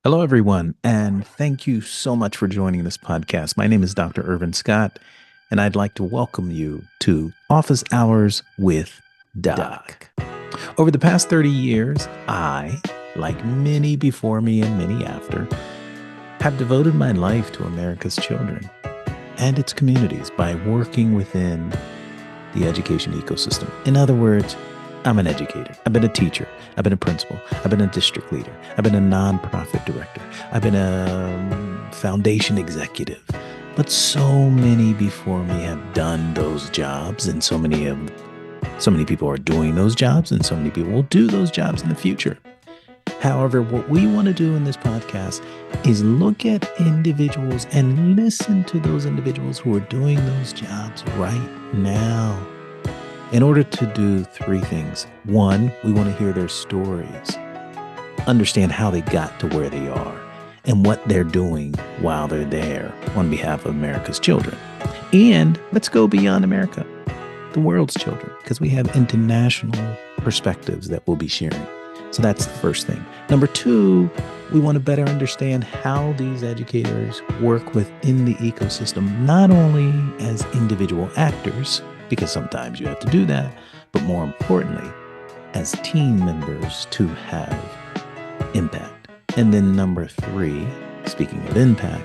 Hello, everyone, and thank you so much for joining this podcast. My name is Dr. Irvin Scott, and I'd like to welcome you to Office Hours with Doc. Over the past 30 years, I, like many before me and many after, have devoted my life to America's children and its communities by working within the education ecosystem. In other words, I'm an educator. I've been a teacher. I've been a principal. I've been a district leader. I've been a nonprofit director. I've been a foundation executive. But so many before me have done those jobs, and so many people are doing those jobs, and so many people will do those jobs in the future. However, what we want to do in this podcast is look at individuals and listen to those individuals who are doing those jobs right now in order to do three things. One, we want to hear their stories, understand how they got to where they are, and what they're doing while they're there on behalf of America's children. And let's go beyond America, the world's children, because we have international perspectives that we'll be sharing. So that's the first thing. Number two, we want to better understand how these educators work within the ecosystem, not only as individual actors, because sometimes you have to do that, but more importantly, as team members to have impact. And then number three, speaking of impact,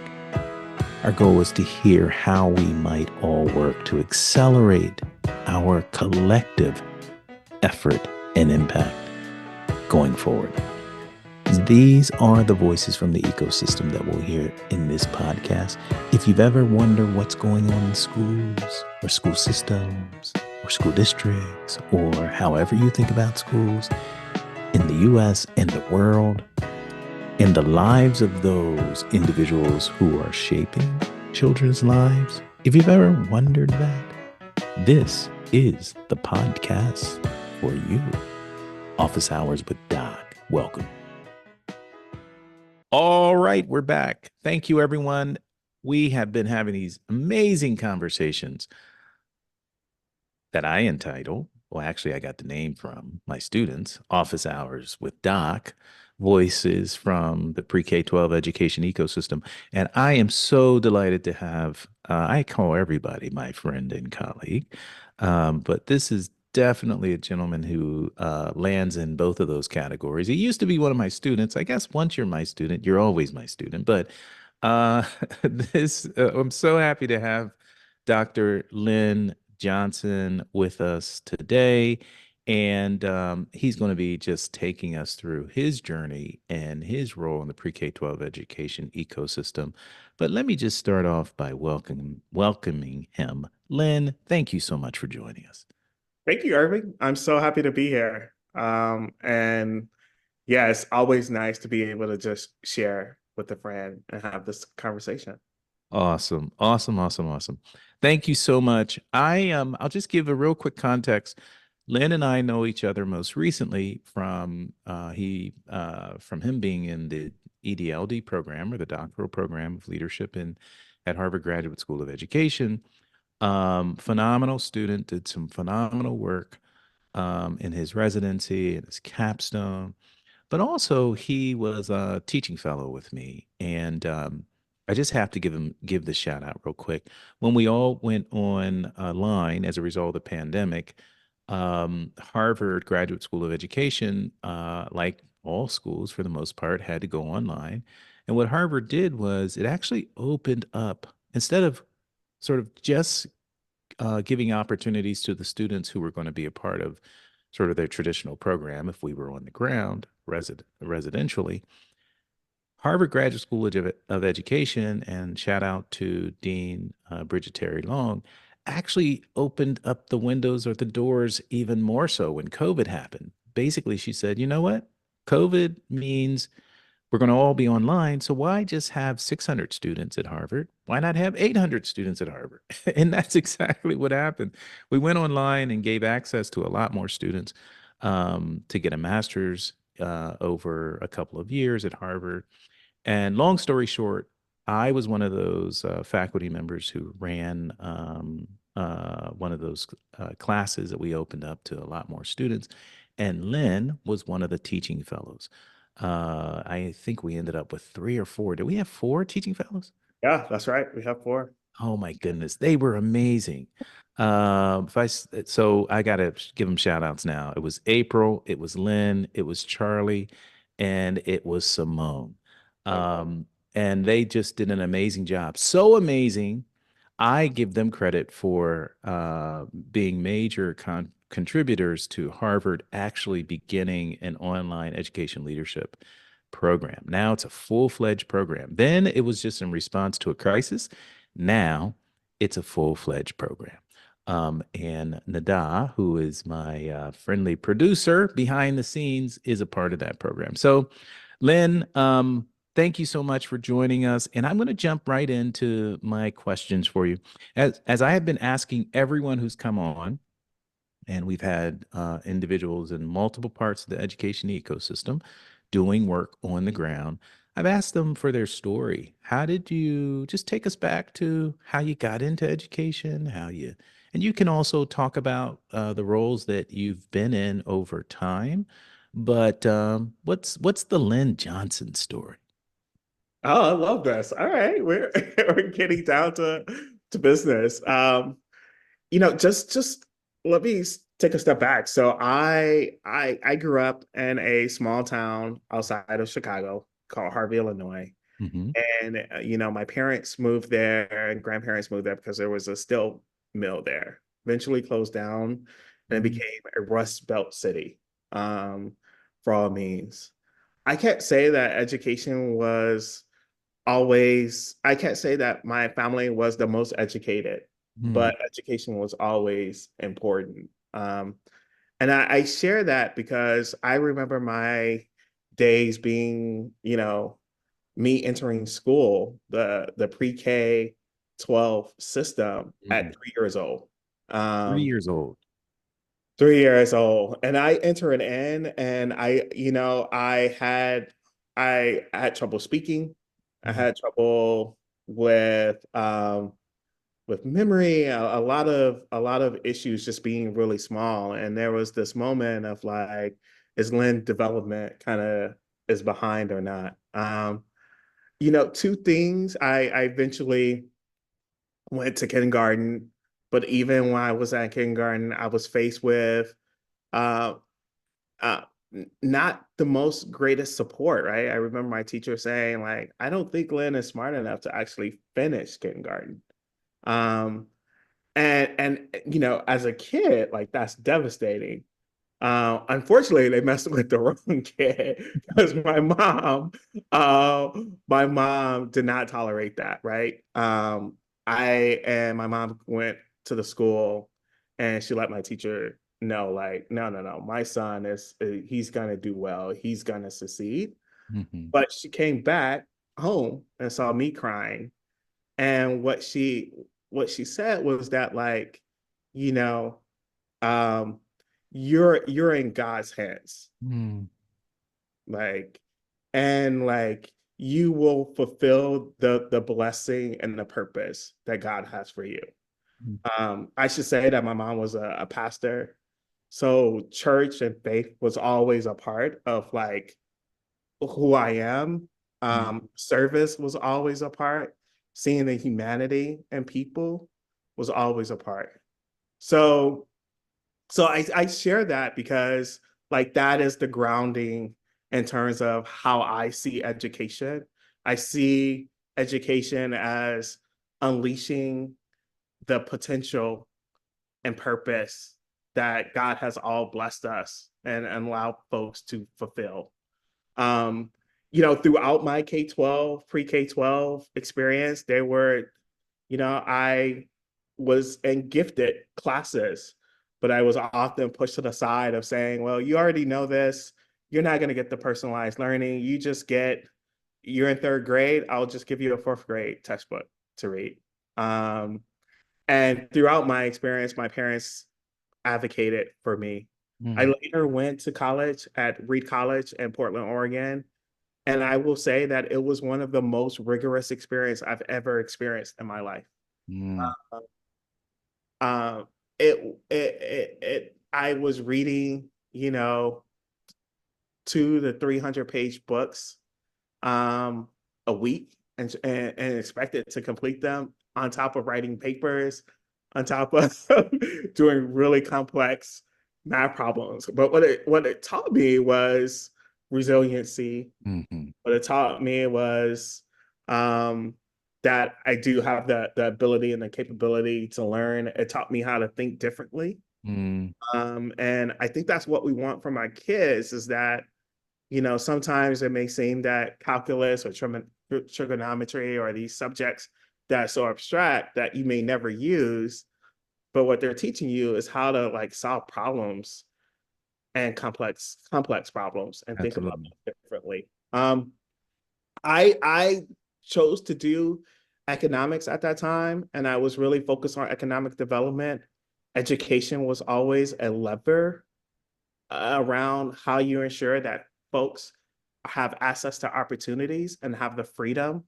our goal is to hear how we might all work to accelerate our collective effort and impact going forward. These are the voices from the ecosystem that we'll hear in this podcast. If you've ever wondered what's going on in schools or school systems or school districts or however you think about schools in the US and the world and the lives of those individuals who are shaping children's lives, if you've ever wondered that, this is the podcast for you. Office Hours with Doc. Welcome. All right, we're back. Thank you, everyone. We have been having these amazing conversations that I entitle, well, actually, I got the name from my students, Office Hours with Doc, voices from the pre-K-12 education ecosystem. And I am so delighted to have, I call everybody my friend and colleague, but this is definitely a gentleman who lands in both of those categories. He used to be one of my students. I guess once you're my student, you're always my student. But uh, I'm so happy to have Dr. Lynn Johnson with us today. And he's going to be just taking us through his journey and his role in the pre-K-12 education ecosystem. But let me just start off by welcoming him. Lynn, thank you so much for joining us. Thank you, Irving. I'm so happy to be here. And yeah, it's always nice to be able to just share with a friend and have this conversation. Awesome. Awesome. Awesome. Awesome. Thank you so much. I'll just give a real quick context. Lynn and I know each other most recently from him being in the EDLD program, or the doctoral program of leadership at Harvard Graduate School of Education. Phenomenal student, did some phenomenal work in his residency and his capstone, but also he was a teaching fellow with me. And I just have to give the shout out real quick. When we all went online as a result of the pandemic, Harvard Graduate School of Education, like all schools for the most part, had to go online. And what Harvard did was it actually opened up, instead of sort of just giving opportunities to the students who were going to be a part of sort of their traditional program if we were on the ground residentially. Harvard Graduate School of Education, and shout out to Dean Bridget Terry Long, actually opened up the windows or the doors even more so when COVID happened. Basically, she said, you know what? COVID means we're going to all be online. So why just have 600 students at Harvard? Why not have 800 students at Harvard? And that's exactly what happened. We went online and gave access to a lot more students to get a master's over a couple of years at Harvard. And long story short, I was one of those faculty members who ran one of those classes that we opened up to a lot more students. And Lynn was one of the teaching fellows. I think we ended up with three or four. Did we have four teaching fellows? Yeah, that's right. We have four. Oh my goodness, they were amazing. If I so I gotta give them shout outs now. It was April, it was Lynn, it was Charlie, and it was Simone. Like, Um, and they just did an amazing job. So amazing. I give them credit for being major contributors to Harvard actually beginning an online education leadership program. Now it's a full-fledged program. Then it was just in response to a crisis. Now it's a full-fledged program. And Nada, who is my friendly producer behind the scenes, is a part of that program. So, Lynn, thank you so much for joining us. And I'm going to jump right into my questions for you. As I have been asking everyone who's come on, and we've had individuals in multiple parts of the education ecosystem doing work on the ground. I've asked them for their story. How did you just take us back to how you got into education, and you can also talk about the roles that you've been in over time. But what's the Lynn Johnson story? oh, I love this. All right, we're we're getting down to business. Just let me take a step back. So I grew up in a small town outside of Chicago called Harvey, Illinois. Hmm. And my parents moved there and grandparents moved there because there was a steel mill there. Eventually closed down and it became a Rust Belt city, um, for all means. I can't say that education was I can't say that my family was the most educated, Hmm. but education was always important. And I share that because I remember my days being, me entering school, the pre-K 12 system Hmm. at 3 years old. 3 Um, years old. 3 years old. And I entering in and I had trouble speaking. I Mm. had trouble with memory, a lot of issues just being really small. And there was this moment of like, is Lynn development kind of is behind or not? Two things. I eventually went to kindergarten, but even when I was at kindergarten, I was faced with uh, uh, not the most greatest support, right? I remember my teacher saying, like, I don't think Lynn is smart enough to actually finish kindergarten. Um, and as a kid, like that's devastating. Unfortunately, they messed with the wrong kid because uh, my mom did not tolerate that. Right. I and my mom went to the school, and she let my teacher know, like, no, no, no, my son he's gonna do well, he's gonna succeed. Mhm. But she came back home and saw me crying, and what she said was that, like, you know um you're in God's hands, Mm. like, and like you will fulfill the blessing and the purpose that God has for you. Mm. I should say that my mom was a pastor, so church and faith was always a part of like who I am. Mm. Service was always a part. Seeing the humanity and people was always a part. So so I share that because like that is the grounding in terms of how I see education. I see education as unleashing the potential and purpose that God has all blessed us and allow folks to fulfill. Um, throughout my K-12, pre-K-12 experience, I was in gifted classes, but I was often pushed to the side of saying, well, you already know this. You're not going to get the personalized learning. You're in third grade. I'll just give you a fourth grade textbook to read. Um, and throughout my experience, my parents advocated for me. I Mm. later went to college at Reed College in Portland, Oregon, and I will say that it was one of the most rigorous experience I've ever experienced in my life. Mm. Uh, I was reading, 200 to 300 page books a week and expected to complete them on top of writing papers, on top of doing really complex math problems. But what it taught me was resiliency. Mm-hmm. What it taught me was um, that I do have the ability and the capability to learn. It taught me how to think differently. Mm. And I think that's what we want from our kids is that, sometimes it may seem that calculus or trigonometry or these subjects that are so abstract that you may never use, but what they're teaching you is how to like solve problems and complex problems and think about Absolutely. them differently. I chose to do economics at that time, and I was really focused on economic development. Education was always a lever around how you ensure that folks have access to opportunities and have the freedom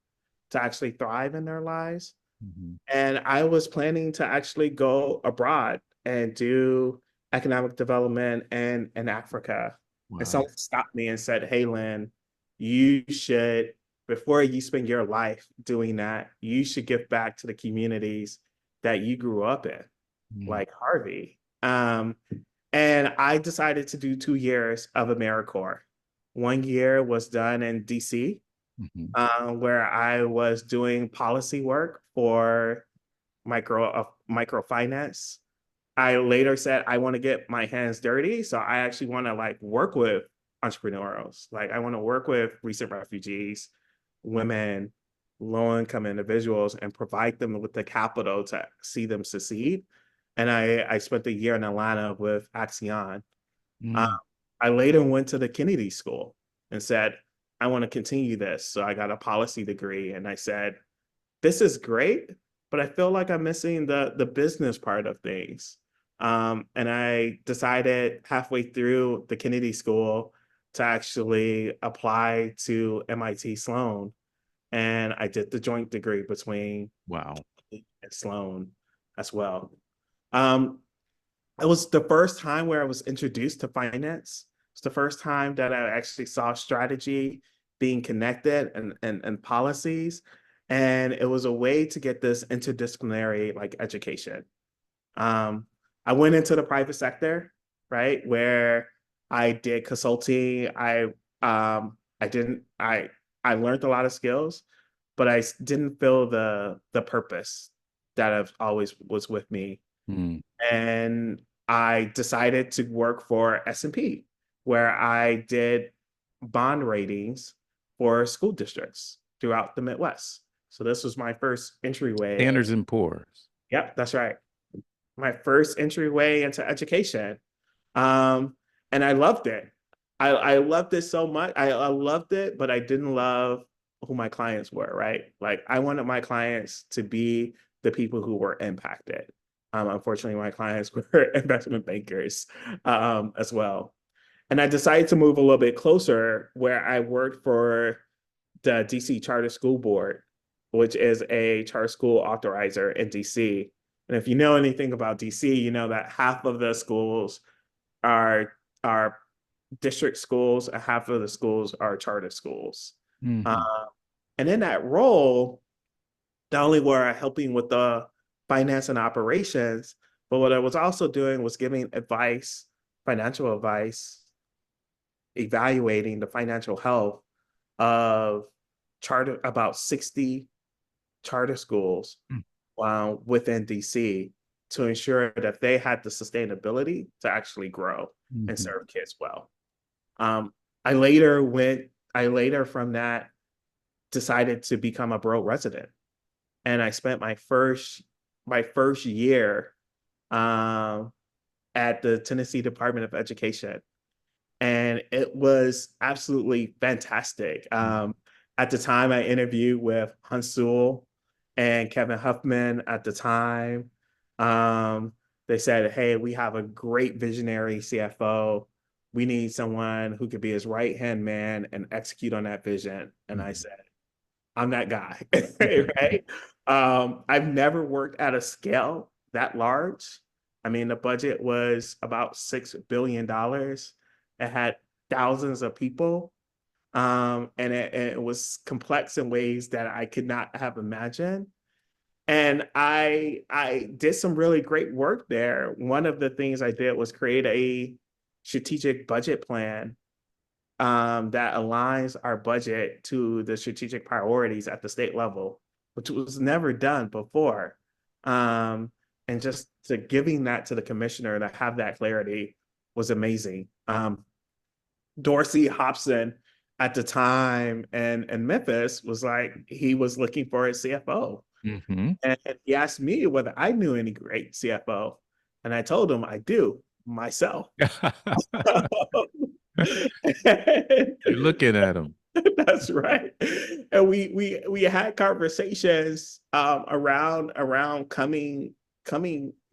to actually thrive in their lives. Mm-hmm. And I was planning to actually go abroad and do economic development in Africa. And Wow. someone stopped me and said, "Hey, Lynn, you should, before you spend your life doing that, you should give back to the communities that you grew up in, Mm-hmm. like Harvey." And I decided to do 2 years of AmeriCorps. 1 year was done in DC, Mm-hmm. where I was doing policy work for microfinance. I later said I want to get my hands dirty, so I actually want to like work with entrepreneurs. Like I want to work with recent refugees, women, low-income individuals, and provide them with the capital to see them succeed. And I spent a year in Atlanta with Axion. Uh, Mm. I later went to the Kennedy School and said, I want to continue this. So I got a policy degree and I said, this is great, but I feel like I'm missing the business part of things. And I decided halfway through the Kennedy School to actually apply to MIT Sloan. And I did the joint degree between Wow. and Sloan as well. Um, it was the first time where I was introduced to finance. It's the first time that I actually saw strategy being connected and policies. And it was a way to get this interdisciplinary like education. Um, I went into the private sector, right, where I did consulting. I didn't I learned a lot of skills, but I didn't feel the purpose that I've always was with me. Mm. And I decided to work for S&P, where I did bond ratings for school districts throughout the Midwest. So this was my first entryway. Standards and Poor's. Yep, that's right. My first entryway into education. Um, and I loved it. I loved it so much. I loved it, but I didn't love who my clients were, right? Like I wanted my clients to be the people who were impacted. Unfortunately, my clients were investment bankers as well. And I decided to move a little bit closer where I worked for the DC Charter School Board, which is a charter school authorizer in DC. And if you know anything about DC, you know that half of the schools are district schools and half of the schools are charter schools. Uh, Mm-hmm. and in that role, not only were I helping with the finance and operations, but what I was also doing was giving advice, financial advice, evaluating the financial health of about 60 charter schools within DC to ensure that they had the sustainability to actually grow and Mm-hmm. serve kids well. Um, I later from that decided to become a borough resident, and I spent my first year um, at the Tennessee Department of Education, and it was absolutely fantastic. At the time, I interviewed with Hans Sewell and Kevin Huffman at the time. Um, they said, "Hey, we have a great visionary CFO. We need someone who could be his right-hand man and execute on that vision." And I Mm-hmm. said, I'm that guy, right? I've never worked at a scale that large. I mean, the budget was about $6 billion. It had thousands of people. And it was complex in ways that I could not have imagined. And I did some really great work there. One of the things I did was create a strategic budget plan that aligns our budget to the strategic priorities at the state level, which was never done before. Um, and just to giving that to the commissioner to have that clarity was amazing. Dorsey Hobson at the time and Memphis was like, he was looking for a CFO. Mm-hmm. And he asked me whether I knew any great CFO. And I told him I do myself. You're looking at them. That's right. And we had conversations around coming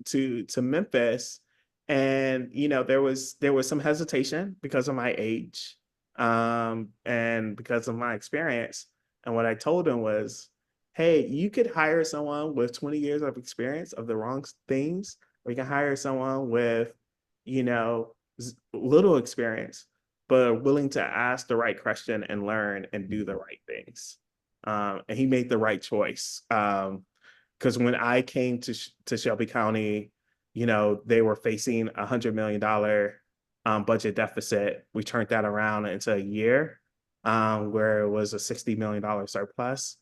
to Memphis. And there was some hesitation because of my age, and because of my experience. And what I told him was, hey, you could hire someone with 20 years of experience of the wrong things, or you can hire someone with, little experience, but willing to ask the right question and learn and do the right things. And he made the right choice. Because when I came to Shelby County, they were facing $100 million budget deficit. We turned that around into a year where it was a $60 million surplus.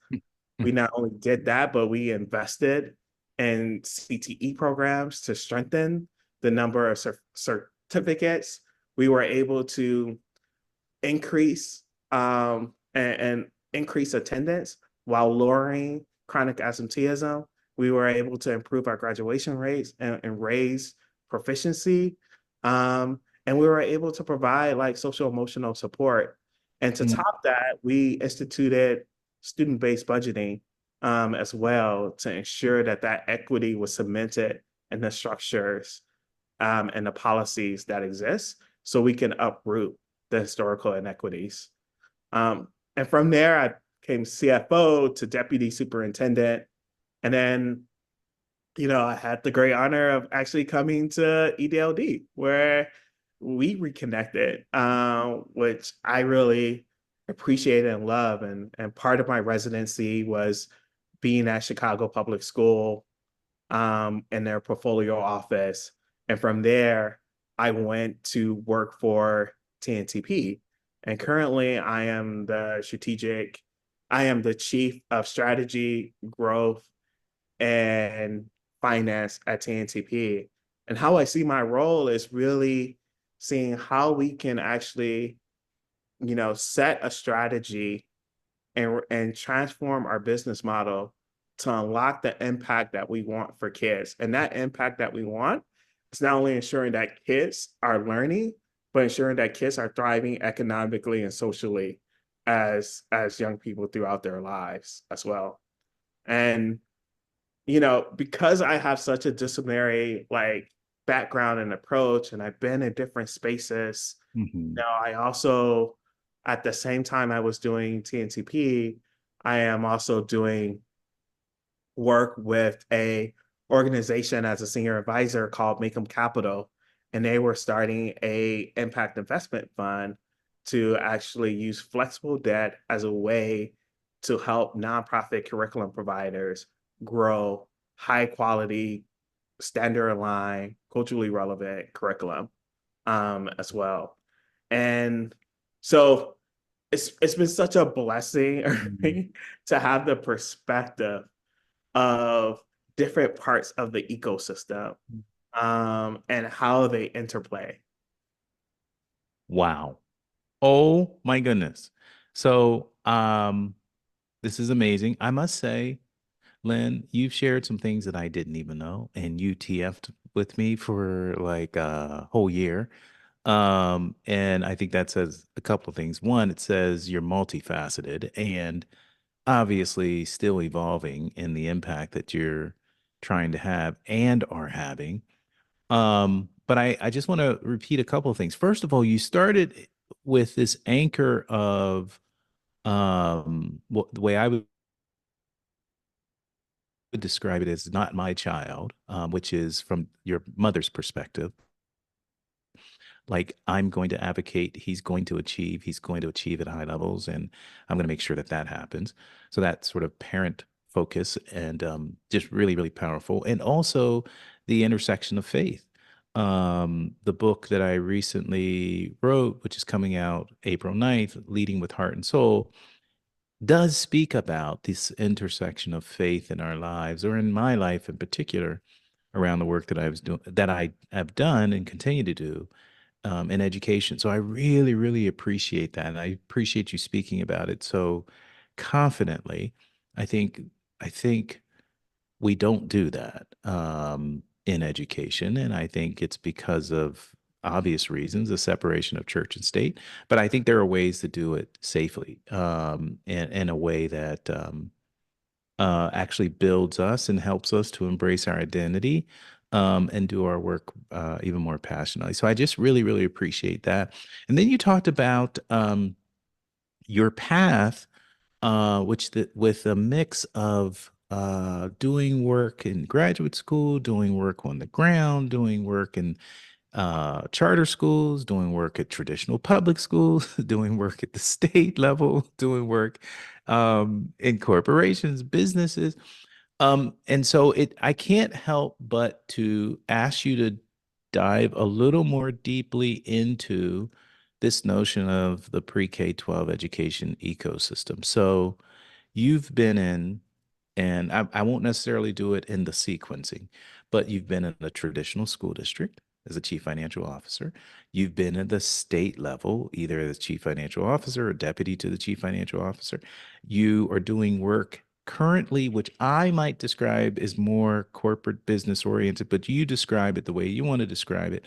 We not only did that, but we invested in CTE programs to strengthen the number of certificates. We were able to increase and increase attendance while lowering chronic absenteeism. We were able to improve our graduation rates and raise proficiency. And we were able to provide like social emotional support. And to top that, we instituted student-based budgeting as well to ensure that equity was cemented in the structures and the policies that exist so we can uproot the historical inequities. And from there, I became CFO to deputy superintendent. And then, I had the great honor of actually coming to EDLD, where we reconnected, which I really appreciate and love. And part of my residency was being at Chicago Public School in their portfolio office. And from there, I went to work for TNTP. And currently, I am the chief of strategy, growth, and finance at TNTP. And how I see my role is really seeing how we can actually, set a strategy and transform our business model to unlock the impact that we want for kids. And that impact that we want is not only ensuring that kids are learning, but ensuring that kids are thriving economically and socially as young people throughout their lives as well. And because I have such a disciplinary like background and approach, and I've been in different spaces, Mm-hmm. I also, at the same time I was doing TNTP, I am also doing work with a organization as a senior advisor called Maycomb Capital, and they were starting a impact investment fund to actually use flexible debt as a way to help nonprofit curriculum providers grow high quality, standard aligned, culturally relevant curriculum as well. And so it's been such a blessing Mm-hmm. to have the perspective of different parts of the ecosystem and how they interplay. Wow. Oh my goodness. So, this is amazing. I must say, Lynn, you've shared some things that I didn't even know, and you TF'd with me for like a whole year. And I think that says a couple of things. One, it says you're multifaceted and obviously still evolving in the impact that you're trying to have and are having. But I just want to repeat a couple of things. First of all, you started with this anchor of the way I would describe it as not my child, which is from your mother's perspective. like I'm going to advocate he's going to achieve at high levels, and I'm going to make sure that that happens. So that sort of parent focus, and just really, really powerful. And also the intersection of faith. The book that I recently wrote, which is coming out April 9th, Leading with Heart and Soul, does speak about this intersection of faith in our lives, or in my life in particular, around the work that I was doing, that I have done and continue to do, in education. So I really, really appreciate that, and I appreciate you speaking about it so confidently. I think I think we don't do that, in education, and I think it's because of obvious reasons, the separation of church and state. But I think there are ways to do it safely, in a way that actually builds us and helps us to embrace our identity, and do our work even more passionately. So I just really, really appreciate that. And then you talked about your path, with a mix of doing work in graduate school, doing work on the ground, doing work in charter schools, doing work at traditional public schools, doing work at the state level, doing work in corporations, businesses. And so I can't help but to ask you to dive a little more deeply into this notion of the pre-K-12 education ecosystem. So you've been in, and I won't necessarily do it in the sequencing, but you've been in a traditional school district as a chief financial officer. You've been at the state level, either as chief financial officer or deputy to the chief financial officer. You are doing work currently, which I might describe as more corporate business oriented, but you describe it the way you want to describe it.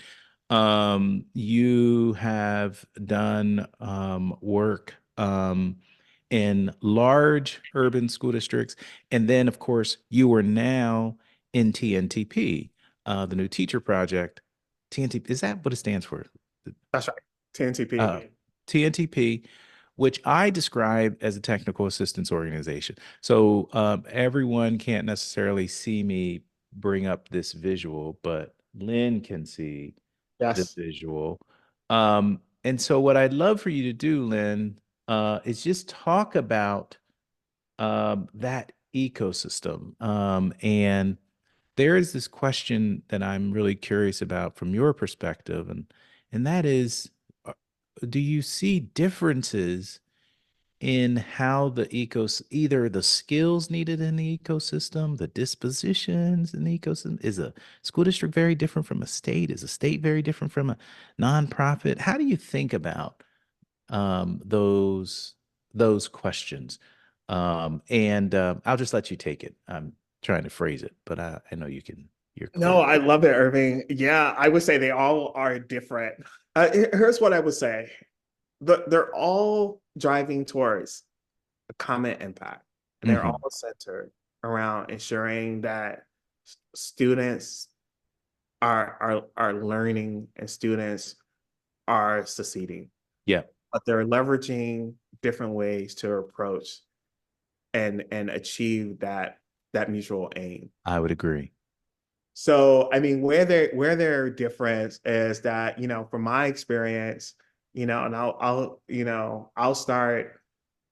You have done work in large urban school districts. And then, of course, you are now in TNTP, the new teacher project. TNTP, is that what it stands for? That's right. Uh, TNTP. TNTP, which I describe as a technical assistance organization. So everyone can't necessarily see me bring up this visual, but Lynn can see the Yes. visual. And so, what I'd love for you to do, Lynn, is just talk about that ecosystem. And there is this question that I'm really curious about from your perspective, and that is, uh, do you see differences in how the either the skills needed in the ecosystem, the dispositions in the ecosystem? Is a school district very different from a state? Is a state very different from a nonprofit? How do you think about those questions? And I'll just let you take it. I'm trying to phrase it, but I know you can. You're No, clear. I love it, Irving. Yeah, I would say they all are different. Here's what I would say. They're all driving towards a common impact, and they're Hmm. all centered around ensuring that students are learning and students are succeeding, Yeah, but they're leveraging different ways to approach and achieve that mutual aim. I would agree. So, I mean, where their difference is that, from my experience, and I'll start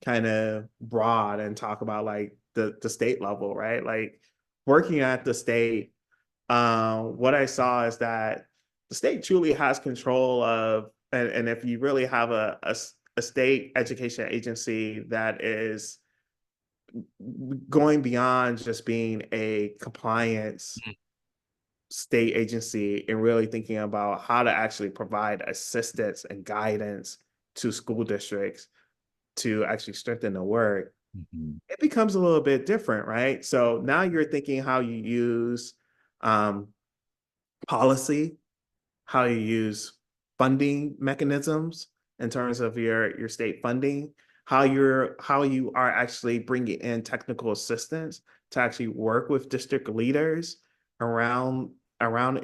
kind of broad and talk about like the state level, right? Like working at the state, what I saw is that the state truly has control of, and if you really have a state education agency that is going beyond just being a compliance state agency and really thinking about how to actually provide assistance and guidance to school districts to actually strengthen the work, Mhm. it becomes a little bit different, right? So now you're thinking how you use um, policy, how you use funding mechanisms in terms of your state funding, how you are actually bringing in technical assistance to actually work with district leaders around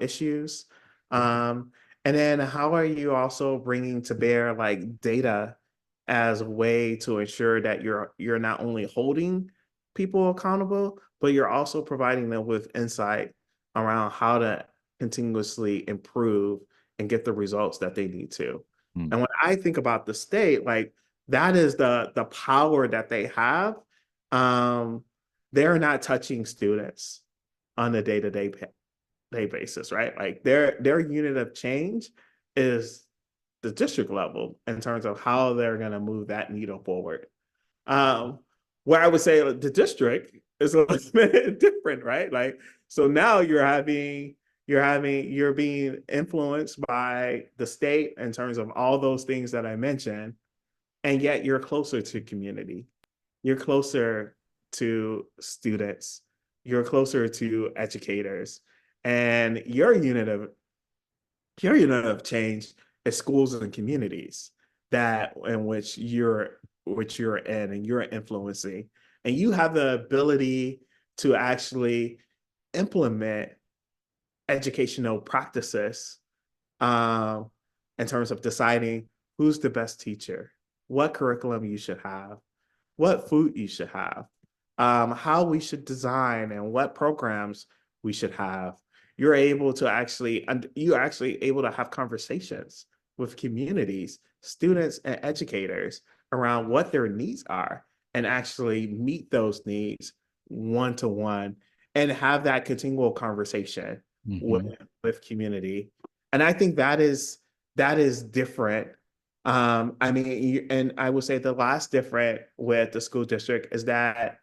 issues, um, and then how are you also bringing to bear like data as a way to ensure that you're not only holding people accountable, but you're also providing them with insight around how to continuously improve and get the results that they need to. Mm. And when I think about the state, like that is the power that they have. Um, they're not touching students on a day-to-day basis, right? Like their unit of change is the district level in terms of how they're going to move that needle forward. Um, where I would say the district is a little bit different, right? Like so now you're being influenced by the state in terms of all those things that I mentioned, and yet you're closer to community. You're closer to students. You're closer to educators, and your unit of change is schools and communities that in which you're in and you're influencing, and you have the ability to actually implement educational practices um, in terms of deciding who's the best teacher, what curriculum you should have, what food you should have, how we should design and what programs we should have. You're actually able to have conversations with communities, students, and educators around what their needs are and actually meet those needs one to one and have that continual conversation with, Mm-hmm. with community. And I think that is different. I mean, and I would say the last different with the school district is that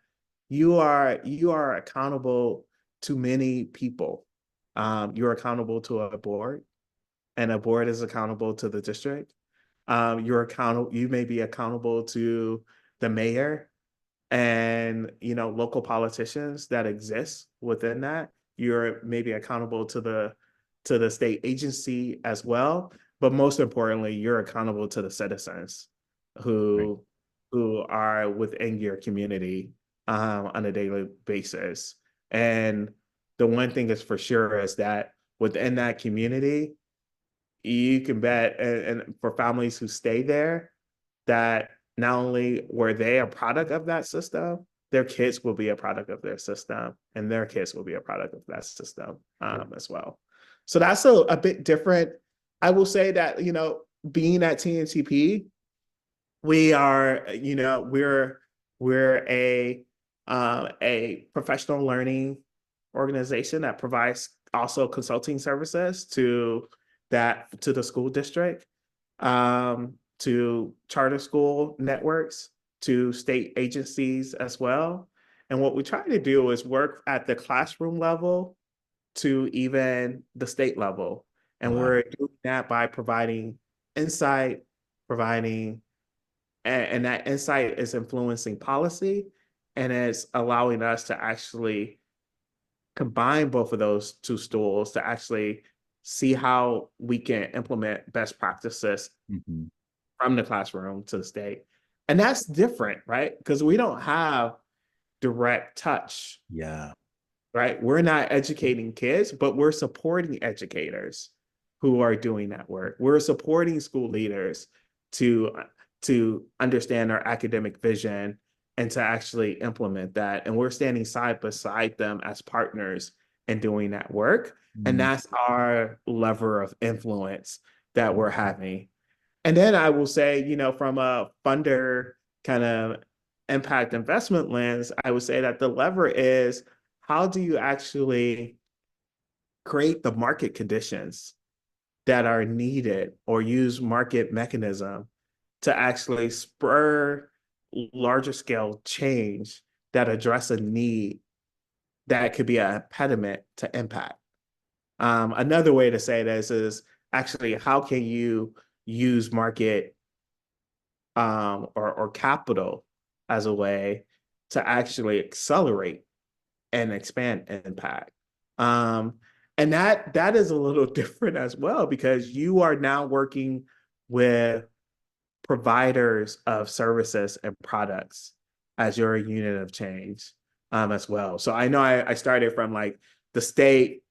you are accountable to many people. You're accountable to a board, and a board is accountable to the district. You're accountable. You may be accountable to the mayor and local politicians that exist within that. You're maybe accountable to the state agency as well, but most importantly you're accountable to the citizens Right. who who are within your community on a daily basis. And the one thing is for sure is that within that community you can bet, and for families who stay there, that not only were they a product of that system, their kids will be a product of their system, and their kids will be a product of that system as well. So that's a bit different. I will say that, being at TNTP, we are, we're a professional learning organization that provides also consulting services to the school district, to charter school networks, to state agencies as well. And what we try to do is work at the classroom level to even the state level. And Wow. we're doing that by providing insight, providing, and that insight is influencing policy, and it's allowing us to actually combine both of those two stools to actually see how we can implement best practices Mm-hmm. from the classroom to the state. And that's different, right? Because we don't have direct touch, Yeah. right? We're not educating kids, but we're supporting educators who are doing that work. We're supporting school leaders to to understand our academic vision and to actually implement that. And we're standing side beside them as partners in doing that work. And Mm. that's our lever of influence that we're having. And then I will say, from a funder kind of impact investment lens, I would say that the lever is, how do you actually create the market conditions that are needed or use market mechanism to actually spur larger scale change that address a need that could be an impediment to impact. Another way to say this is actually, how can you use market or capital as a way to actually accelerate and expand impact. Um, and that is a little different as well, because you are now working with providers of services and products as your unit of change as well. So I know I started from like the state,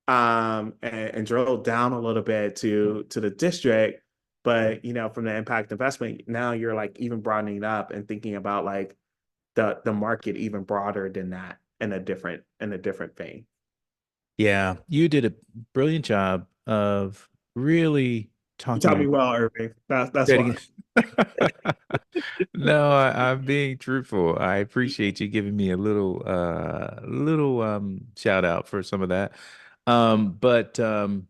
and drilled down a little bit to the district, but from the impact investment, now you're like even broadening up and thinking about like the market even broader than that in a different vein. Yeah. You did a brilliant job of really You taught me talking. well, Irving. That's Say it why. again. No, I'm being truthful. I appreciate you giving me a little shout out for some of that. But so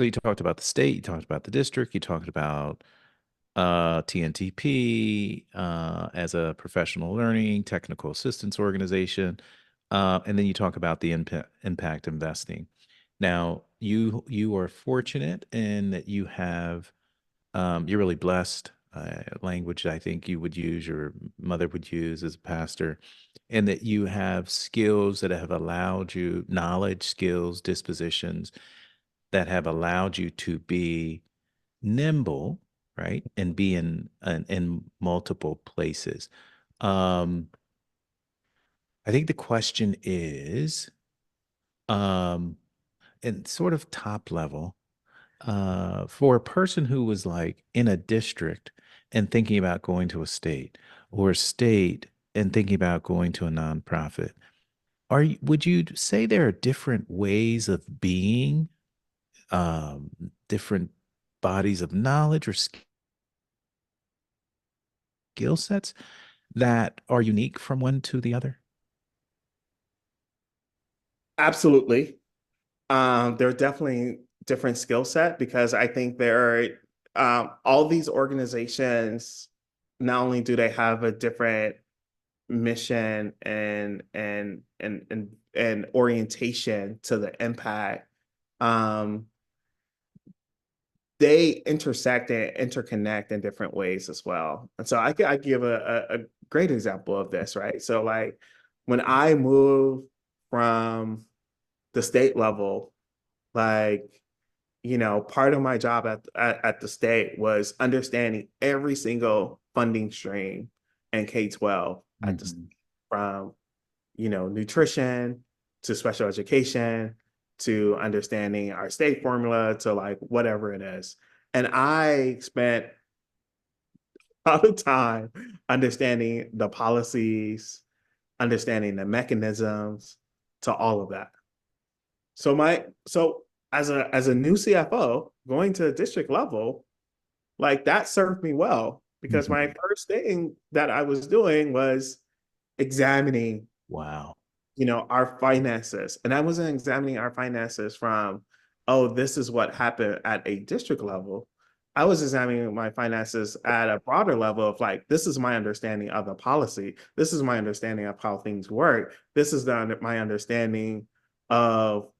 you talked about the state, you talked about the district, you talked about TNTP as a professional learning technical assistance organization, and then you talk about the impact investing. Now, you are fortunate in that you have you're really blessed. Language I think you would use, your mother would use as a pastor, and that you have skills that have allowed you, knowledge, skills, dispositions that have allowed you to be nimble, right, and be in multiple places. Um, I think the question is, um, and sort of top level, for a person who was like in a district and thinking about going to a state, or a state and thinking about going to a nonprofit, would you say there are different ways of being, different bodies of knowledge or skill sets that are unique from one to the other? Absolutely. There are definitely different skill set because I think there are all these organizations, not only do they have a different mission and orientation to the impact, um, they intersect and interconnect in different ways as well. And so I give a great example of this, right? So like when I moved from the state level, like, part of my job at the state was understanding every single funding stream in K-12 at the Mhm. from, nutrition to special education to understanding our state formula to like whatever it is. And I spent a lot of time understanding the policies, understanding the mechanisms to all of that. So as a new CFO going to the district level, like that served me well because my Mhm. first thing that I was doing was examining, Wow. our finances. And I wasn't examining our finances from, oh, this is what happened at a district level. I was examining my finances at a broader level of like, this is my understanding of the policy. This is my understanding of how things work. This is my understanding of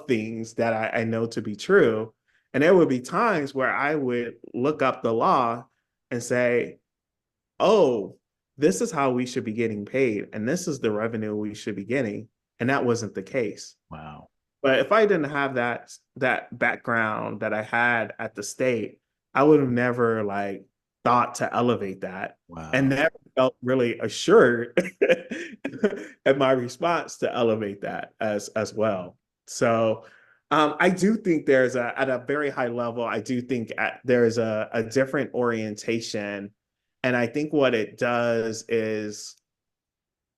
things that I know to be true. And there would be times where I would look up the law and say, oh, this is how we should be getting paid, and this is the revenue we should be getting. And that wasn't the case. Wow. But if I didn't have that background that I had at the state, I would have never like thought to elevate that and Wow. never felt really assured in my response to elevate that as well. So I do think there's at a very high level, I do think there's a different orientation. And I think what it does is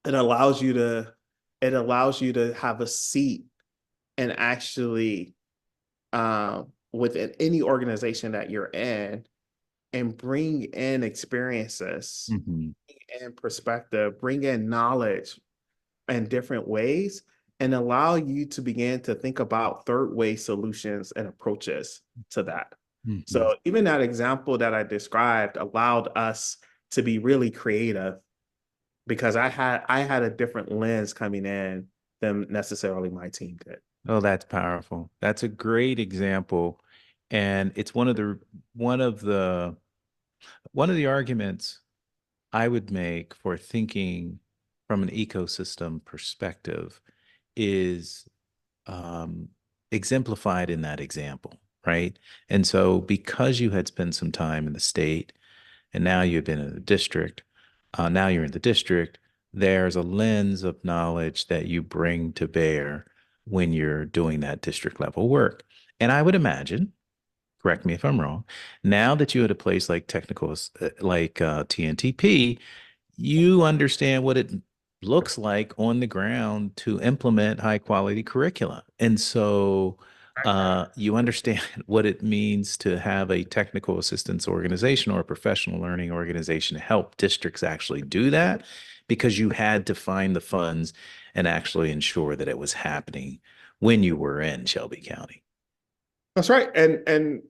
it allows you to it allows you to have a seat and actually within any organization that you're in and bring in experiences Mhm. and perspective, bring in knowledge in different ways, and allow you to begin to think about third way solutions and approaches to that. Mhm. So even that example that I described allowed us to be really creative because I had a different lens coming in than necessarily my team did. Oh, that's powerful. That's a great example. And it's one of the one of the arguments I would make for thinking from an ecosystem perspective is um, exemplified in that example, right? And so, because you had spent some time in the state and now you've been in the district, now you're in the district, there's a lens of knowledge that you bring to bear when you're doing that district level work. And I would imagine, correct me if I'm wrong, now that you're at a place like TNTP, you understand what it looks like on the ground to implement high quality curricula. And so You understand what it means to have a technical assistance organization or a professional learning organization to help districts actually do that because you had to find the funds and actually ensure that it was happening when you were in Shelby County. That's right. And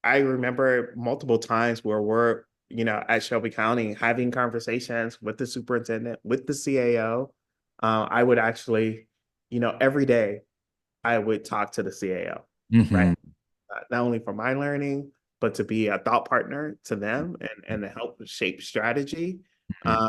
I remember multiple times where we're, at Shelby County having conversations with the superintendent, with the CAO. I would actually, every day I would talk to the CAO, right? Hmm. Not only for my learning, but to be a thought partner to them and to help shape strategy. Hmm.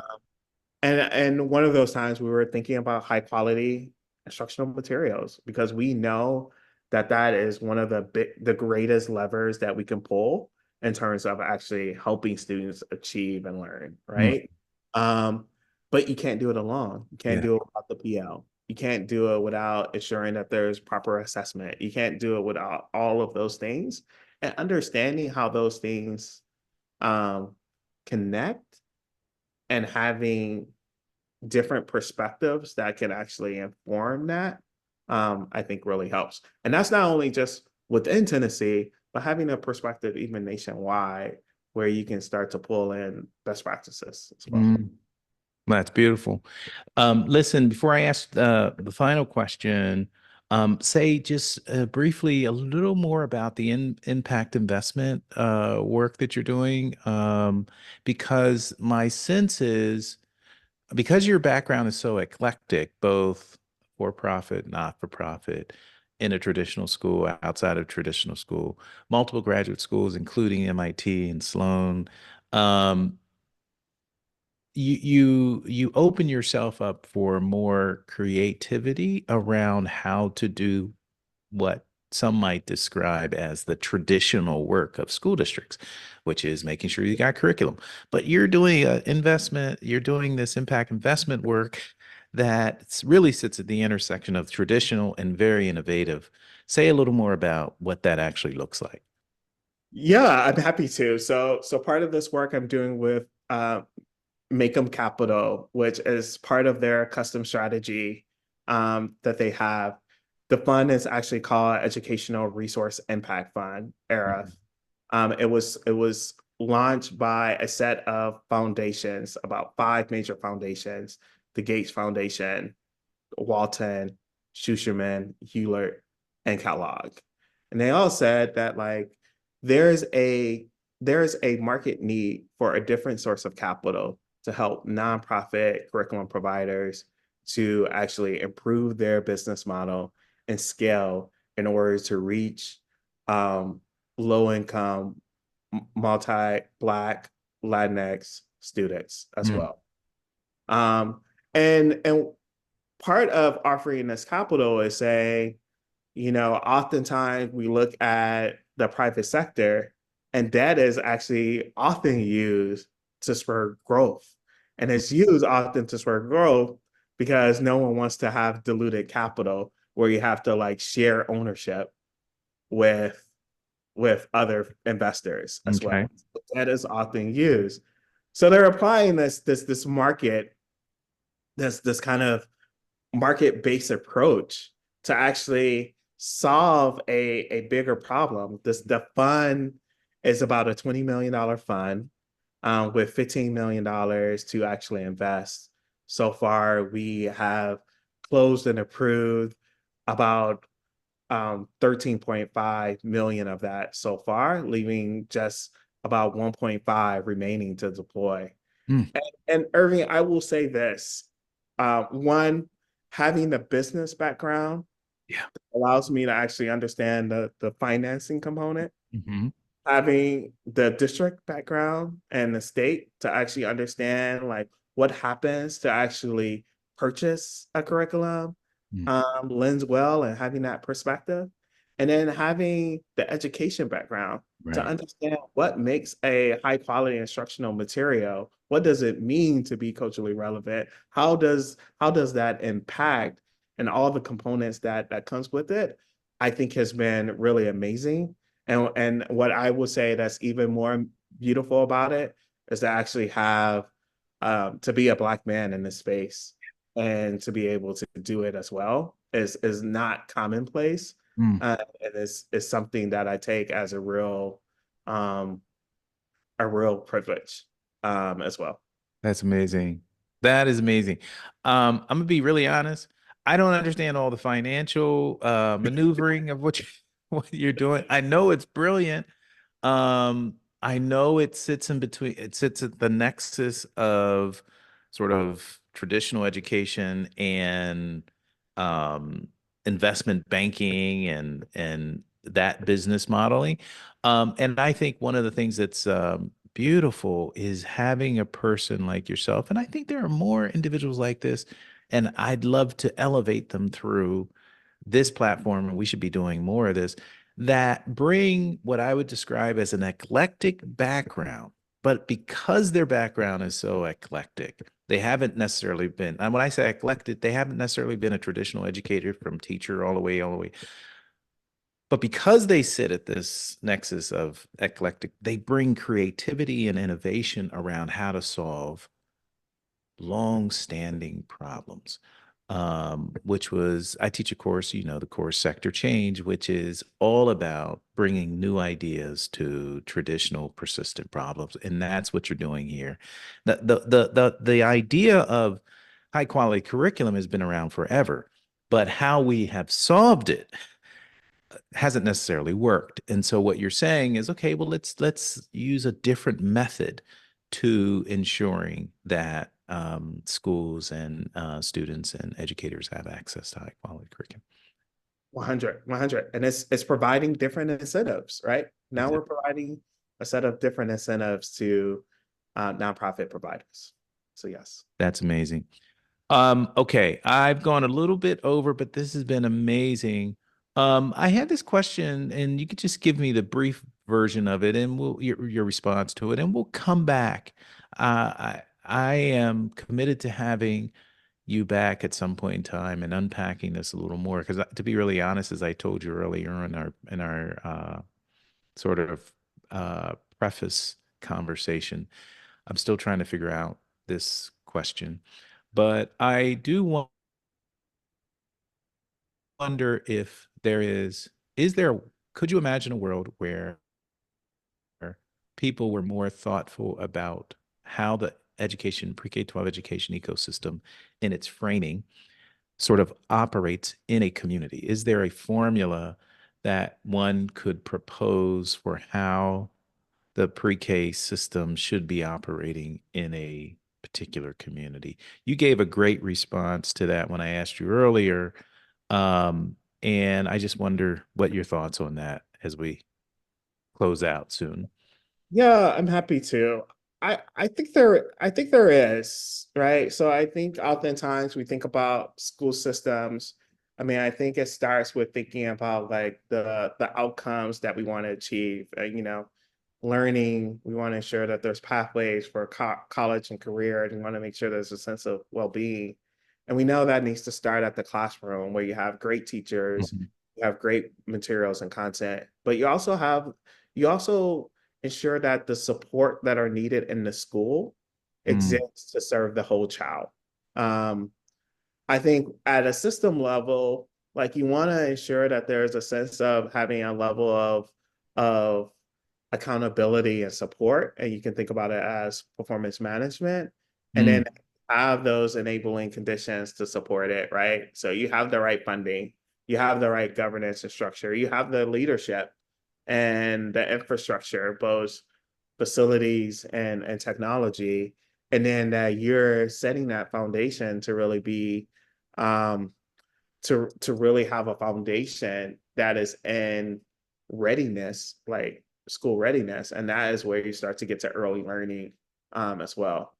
And one of those times we were thinking about high quality instructional materials because we know that that is one of the greatest levers that we can pull in terms of actually helping students achieve and learn, Hmm. right? Um, but you can't do it alone. You can't Yeah. do it without the PL. You can't do it without ensuring that there's proper assessment. You can't do it without all of those things. And understanding how those things um, connect and having different perspectives that can actually inform that, I think really helps. And that's not only just within Tennessee, but having a perspective even nationwide where you can start to pull in best practices as well. Mm. That's beautiful. Listen, before I ask the final question, say just briefly a little more about the impact investment work that you're doing, because my sense is because your background is so eclectic, both for profit, not for profit, in a traditional school, outside of traditional school, multiple graduate schools, including MIT and Sloan. Um, you open yourself up for more creativity around how to do what some might describe as the traditional work of school districts, which is making sure you got curriculum. But you're doing an investment, you're doing this impact investment work that really sits at the intersection of traditional and very innovative. Say a little more about what that actually looks like. Yeah, I'm happy to. So part of this work I'm doing with Maycomb Capital, which is part of their custom strategy that they have. The fund is actually called Educational Resource Impact Fund, ERIF. It was launched by a set of foundations, about five major foundations: the Gates Foundation, Walton, Schusterman, Hewlett, and Kellogg. And they all said that like there's a there's a market need for a different source of capital to help nonprofit curriculum providers to actually improve their business model and scale in order to reach um, low income, multi Black, Latinx students as Mm. well. Um, and part of offering this capital is saying, oftentimes we look at the private sector, and that is actually often used to spur growth. And it's used often to spur growth because no one wants to have diluted capital where you have to like share ownership with other investors as Okay. well. That is often used. So they're applying this market, this kind of market-based approach to actually solve a bigger problem. The fund is about a $20 million fund with $15 million to actually invest. So far, we have closed and approved about 13.5 million of that so far, leaving just about 1.5 remaining to deploy. Mm. And Irving, I will say this. One, having the business background Yeah. allows me to actually understand the financing component. Hmm. Having the district background and the state to actually understand like what happens to actually purchase a curriculum Mm. lends well and having that perspective. And then having the education background to Right. understand what makes a high quality instructional material. What does it mean to be culturally relevant? How does that impact and all the components that comes with it? I think has been really amazing. And what I would say that's even more beautiful about it is to actually have to be a Black man in this space and to be able to do it as well is not commonplace. Mm. And it's something that I take as um, a real privilege as well. That's amazing. That is amazing. I'm gonna be really honest. I don't understand all the financial maneuvering of what what you're doing. I know it's brilliant. I know it sits in between, it sits at the nexus of sort of traditional education and um, investment banking and that business modeling. And I think one of the things that's beautiful is having a person like yourself. And I think there are more individuals like this, and I'd love to elevate them through this platform, and we should be doing more of this, that bring what I would describe as an eclectic background. But because their background is so eclectic, they haven't necessarily been, and when I say eclectic, they haven't necessarily been a traditional educator from teacher all the way. But because they sit at this nexus of eclectic, they bring creativity and innovation around how to solve long-standing problems, which was, I teach a course, the course Sector Change, which is all about bringing new ideas to traditional persistent problems. And that's what you're doing here. The idea of high quality curriculum has been around forever, but how we have solved it hasn't necessarily worked. And so what you're saying is, okay, well, let's use a different method to ensuring that schools and students and educators have access to high quality curriculum. 100. And it's providing different incentives, right? Now we're Exactly. providing a set of different incentives to nonprofit providers. So yes. That's amazing. Okay, I've gone a little bit over, but this has been amazing. I had this question, and you could just give me the brief version of it, and your response to it, and we'll come back. I am committed to having you back at some point in time and unpacking this a little more, because to be really honest, as I told you earlier in our sort of preface conversation, I'm still trying to figure out this question. But I do wonder if is there, could you imagine a world where people were more thoughtful about how the education, pre-K-12 education ecosystem in its framing sort of operates in a community? Is there a formula that one could propose for how the pre-K system should be operating in a particular community? You gave a great response to that when I asked you earlier. And I just wonder what your thoughts on that as we close out soon. Yeah, I'm happy to. I think there is, right? So I think oftentimes we think about school systems. I mean, I think it starts with thinking about like the outcomes that we want to achieve. Learning, we want to ensure that there's pathways for college and career, and we want to make sure there's a sense of well-being. And we know that needs to start at the classroom where you have great teachers, Mhm. you have great materials and content, but you also ensure that the support that are needed in the school Mm, exists to serve the whole child. Um, I think at a system level, like you want to ensure that there's a sense of having a level of accountability and support, and you can think about it as performance management, and then mm, have those enabling conditions to support it, right? So you have the right funding, you have the right governance and structure, you have the leadership and the infrastructure, both facilities and technology, and then that you're setting that foundation to really be um, to really have a foundation that is in readiness, like school readiness, and that is where you start to get to early learning as well.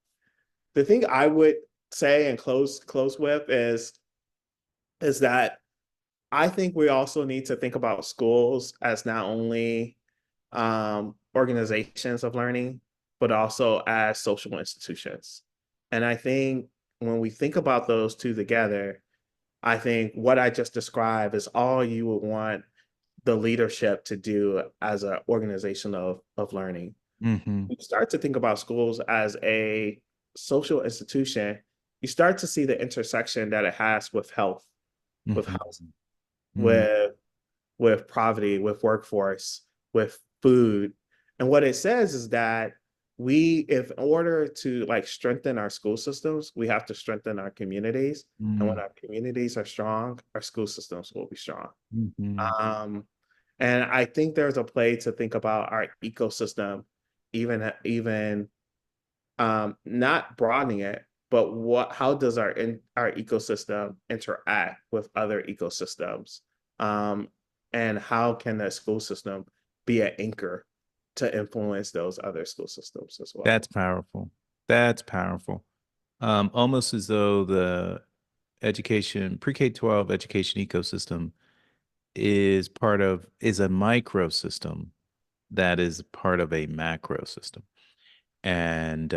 The thing I would say and close with is that I think we also need to think about schools as not only organizations of learning, but also as social institutions. And I think when we think about those two together, I think what I just described is all you would want the leadership to do as an organization of learning. mhm, You start to think about schools as a social institution, you start to see the intersection that it has with health, with mhm, housing, mm, with with poverty, with workforce, with food. And what it says is that if in order to like strengthen our school systems, we have to strengthen our communities. And when Mm, our communities are strong, our school systems will be strong. mhm. Um, and I think there's a play to think about our ecosystem, even not broadening it, but how does our ecosystem interact with other ecosystems? Um, and how can the school system be an anchor to influence those other school systems as well? That's powerful. That's powerful. Almost as though the pre-K-12 education ecosystem is a microsystem that is part of a macro system. And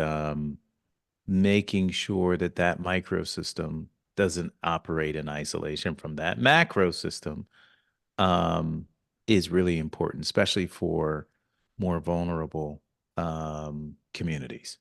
making sure that that microsystem doesn't operate in isolation from that macro system um, is really important, especially for more vulnerable communities.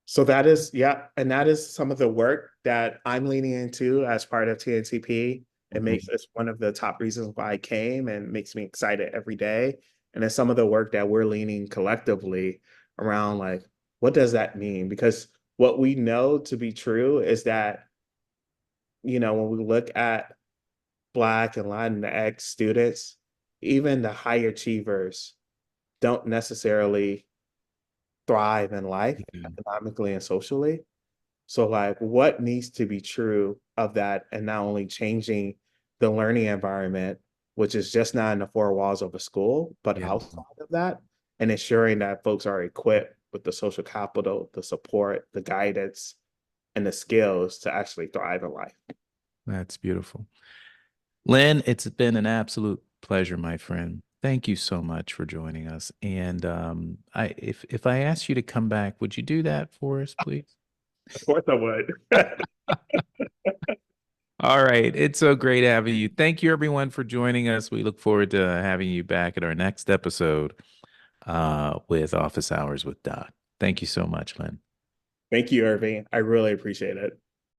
So that is, yeah, and that is some of the work that I'm leaning into as part of TNTP. It makes Mhm. it's one of the top reasons why I came and makes me excited every day. And it's some of the work that we're leaning collectively around like, what does that mean? Because what we know to be true is that, when we look at Black and Latinx students, even the high achievers don't necessarily thrive in life Yeah. economically and socially. So, like, what needs to be true of that, and not only changing the learning environment, which is just not in the four walls of a school, but Yeah. outside of that, and ensuring that folks are equipped with the social capital, the support, the guidance, and the skills to actually thrive in life. That's beautiful. Lynn, it's been an absolute pleasure, my friend. Thank you so much for joining us. And if I asked you to come back, would you do that for us, please? Of course, I would. All right. It's so great having you. Thank you, everyone, for joining us. We look forward to having you back at our next episode with Office Hours with Doc. Thank you so much, Lynn. Thank you, Irving. I really appreciate it.